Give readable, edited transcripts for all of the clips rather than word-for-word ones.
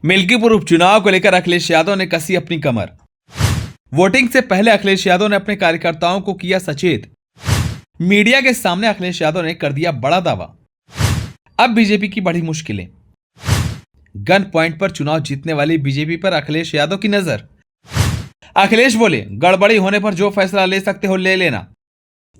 मिल्कीपुर उपचुनाव को लेकर अखिलेश यादव ने कसी अपनी कमर। वोटिंग से पहले अखिलेश यादव ने अपने कार्यकर्ताओं को किया सचेत। मीडिया के सामने अखिलेश यादव ने कर दिया बड़ा दावा। अब बीजेपी की बड़ी मुश्किलें। गन पॉइंट पर चुनाव जीतने वाली बीजेपी पर अखिलेश यादव की नजर। अखिलेश बोले, गड़बड़ी होने पर जो फैसला ले सकते हो ले लेना।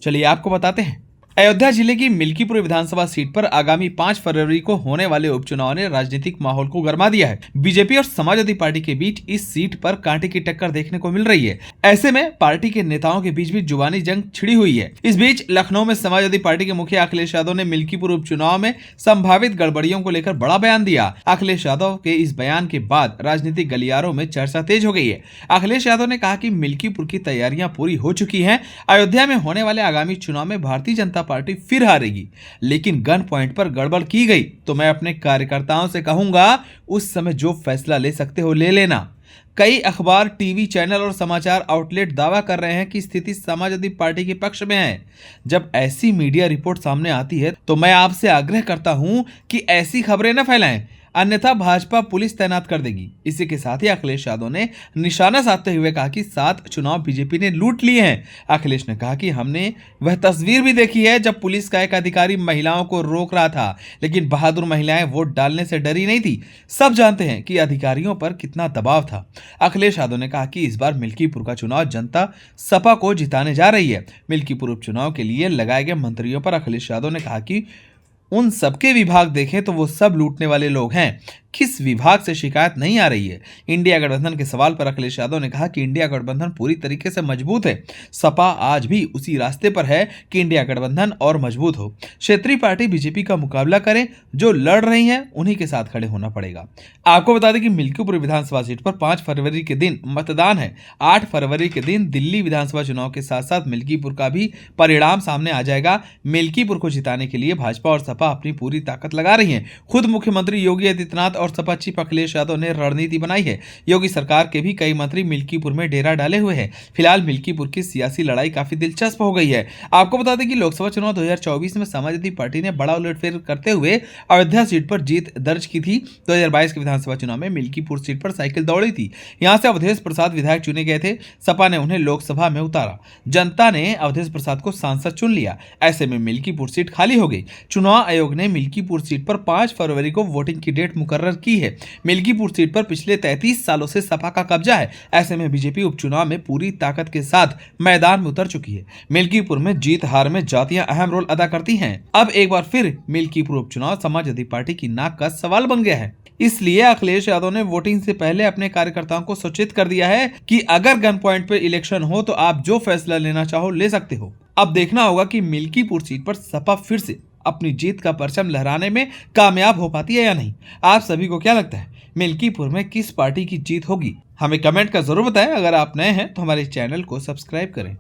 चलिए आपको बताते हैं। अयोध्या जिले की मिल्कीपुर विधानसभा सीट पर आगामी 5 फरवरी को होने वाले उपचुनाव ने राजनीतिक माहौल को गरमा दिया है। बीजेपी और समाजवादी पार्टी के बीच इस सीट पर कांटे की टक्कर देखने को मिल रही है। ऐसे में पार्टी के नेताओं के बीच भी जुबानी जंग छिड़ी हुई है। इस बीच लखनऊ में समाजवादी पार्टी के मुखिया अखिलेश यादव ने मिल्कीपुर उपचुनाव में संभावित गड़बड़ियों को लेकर बड़ा बयान दिया। अखिलेश यादव के इस बयान के बाद राजनीतिक गलियारों में चर्चा तेज हो गई है। अखिलेश यादव ने कहा कि मिल्कीपुर की तैयारियां पूरी हो चुकी हैं। अयोध्या में होने वाले आगामी चुनाव में भारतीय जनता पार्टी फिर हारेगी, लेकिन गन पॉइंट पर गड़बड़ की गई तो मैं अपने कार्यकर्ताओं से कहूंगा उस समय जो फैसला ले सकते हो ले लेना। कई अखबार, टीवी चैनल और समाचार आउटलेट दावा कर रहे हैं कि स्थिति समाजवादी पार्टी के पक्ष में है। जब ऐसी मीडिया रिपोर्ट सामने आती है तो मैं आपसे आग्रह करता हूं कि ऐसी खबरें न फैलाएं, अन्यथा भाजपा पुलिस तैनात कर देगी। इसी के साथ ही अखिलेश यादव ने निशाना साधते हुए कहा कि 7 चुनाव बीजेपी ने लूट लिए हैं। अखिलेश ने कहा कि हमने वह तस्वीर भी देखी है जब पुलिस का एक अधिकारी महिलाओं को रोक रहा था, लेकिन बहादुर महिलाएं वोट डालने से डरी नहीं थी। सब जानते हैं कि अधिकारियों पर कितना दबाव था। अखिलेश यादव ने कहा कि इस बार मिल्कीपुर का चुनाव जनता सपा को जिताने जा रही है। मिल्कीपुर उपचुनाव के लिए लगाए गए मंत्रियों पर अखिलेश यादव ने कहा कि उन सबके विभाग देखें तो वो सब लूटने वाले लोग हैं, किस विभाग से शिकायत नहीं आ रही है। इंडिया गठबंधन के सवाल पर अखिलेश यादव ने कहा कि इंडिया गठबंधन पूरी तरीके से मजबूत है। सपा आज भी उसी रास्ते पर है कि इंडिया गठबंधन और मजबूत हो। क्षेत्रीय पार्टी बीजेपी का मुकाबला करें, जो लड़ रही हैं उन्हीं के साथ खड़े होना पड़ेगा। आपको बता दें कि मिल्कीपुर विधानसभा सीट पर 5 फरवरी के दिन मतदान है। 8 फरवरी के दिन दिल्ली विधानसभा चुनाव के साथ साथ मिल्कीपुर का भी परिणाम सामने आ जाएगा। मिल्कीपुर को जिताने के लिए भाजपा और सपा अपनी पूरी ताकत लगा रही हैं। खुद मुख्यमंत्री योगी आदित्यनाथ और सपा चीफ अखिलेश यादव ने रणनीति बनाई है। योगी सरकार के भी कई मंत्री मिल्कीपुर में डेरा डाले हुए हैं। फिलहाल मिल्कीपुर की सियासी लड़ाई काफी दिलचस्प हो गई है। आपको बता दें कि लोकसभा चुनाव 2024 में समाजवादी पार्टी ने बड़ा उलटफेर करते हुए अयोध्या सीट पर जीत दर्ज की थी। 2022 के विधानसभा चुनाव में मिल्कीपुर सीट पर साइकिल दौड़ी थी। यहां से अवधेश प्रसाद विधायक चुने गए थे। सपा ने उन्हें लोकसभा में उतारा। जनता ने अवधेश प्रसाद को सांसद चुन लिया। ऐसे में मिल्कीपुर सीट खाली हो गई। चुनाव आयोग ने मिल्कीपुर सीट पर 5 फरवरी को वोटिंग की डेट मुकर्रर की है। मिल्कीपुर सीट पर पिछले 33 सालों से सपा का कब्जा है। ऐसे में बीजेपी उपचुनाव में पूरी ताकत के साथ मैदान में उतर चुकी है। मिल्कीपुर में जीत हार में जातियां अहम रोल अदा करती हैं। अब एक बार फिर मिल्कीपुर उपचुनाव समाजवादी पार्टी की नाक का सवाल बन गया है। इसलिए अखिलेश यादव ने वोटिंग से पहले अपने कार्यकर्ताओं को सूचित कर दिया है कि अगर गन पॉइंट पर इलेक्शन हो तो आप जो फैसला लेना चाहो ले सकते हो। अब देखना होगा कि मिल्कीपुर सीट पर सपा फिर से अपनी जीत का परचम लहराने में कामयाब हो पाती है या नहीं। आप सभी को क्या लगता है, मिल्कीपुर में किस पार्टी की जीत होगी? हमें कमेंट कर जरूर बताएं। अगर आप नए हैं तो हमारे चैनल को सब्सक्राइब करें।